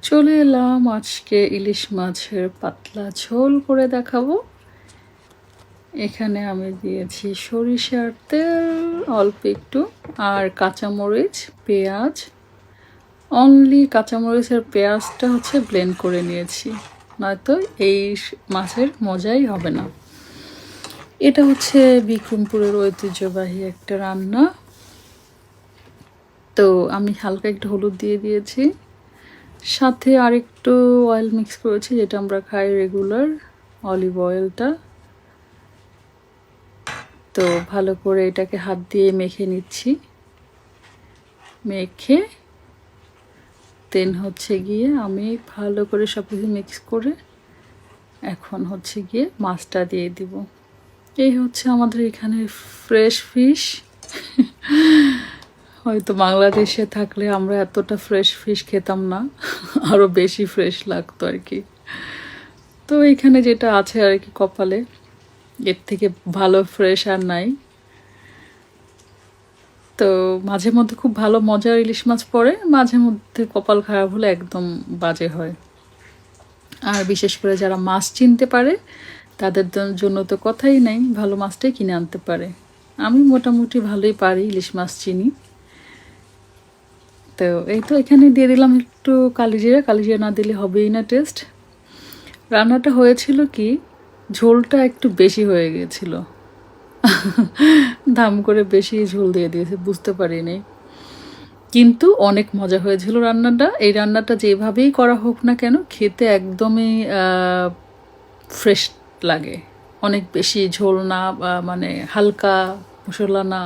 চলে এলাম আজকে ইলিশ মাছের পাতলা ঝোল করে দেখাবো। এখানে আমি দিয়েছি সরিষার তেল অল্প একটু, আর কাঁচামরিচ, পেঁয়াজ। অনলি কাঁচামরিচ আর পেঁয়াজটা হচ্ছে ব্লেন্ড করে নিয়েছি, নয়তো এই মাছের মজাই হবে না। এটা হচ্ছে বিক্রমপুরের ঐতিহ্যবাহী একটা রান্না। তো আমি হালকা একটু হলুদ দিয়ে দিয়েছি, সাথে আরেকটু অয়েল মিক্স করেছি, যেটা আমরা খাই রেগুলার, অলিভ অয়েলটা। তো ভালো করে এটাকে হাত দিয়ে মেখে নিচ্ছি। মেখে দেন হচ্ছে গিয়ে আমি ভালো করে সব কিছু মিক্স করে এখন হচ্ছে গিয়ে মাছটা দিয়ে দিব। এই হচ্ছে আমাদের এখানে ফ্রেশ ফিশ। হয়তো বাংলাদেশে থাকলে আমরা এতটা ফ্রেশ ফিশ খেতাম না, আরও বেশি ফ্রেশ লাগতো আর কি। তো এখানে যেটা আছে আর কি কপালে, এর থেকে ভালো ফ্রেশ আর নাই। তো মাঝে মধ্যে খুব ভালো মজার ইলিশ মাছ পড়ে, মাঝে মধ্যে কপাল খারাপ হলে একদম বাজে হয়। আর বিশেষ করে যারা মাছ চিনতে পারে তাদের জন্য তো কথাই নেই, ভালো মাছটাই কিনে আনতে পারে। আমি মোটামুটি ভালোই পারি, ইলিশ মাছ চিনি। তো এই তো এখানে দিয়ে দিলাম একটু কালিজিরা। কালিজিরা না দিলে হবেই না টেস্ট। রান্নাটা হয়েছিল কি, ঝোলটা একটু বেশি হয়ে গিয়েছিল। দাম করে বেশি ঝোল দিয়ে দিয়েছে, বুঝতে পারিনি। কিন্তু অনেক মজা হয়েছিল রান্নাটা। এই রান্নাটা যেভাবেই করা হোক না কেন, খেতে একদমই ফ্রেশ লাগে। অনেক বেশি ঝোল না, মানে হালকা মশলা না,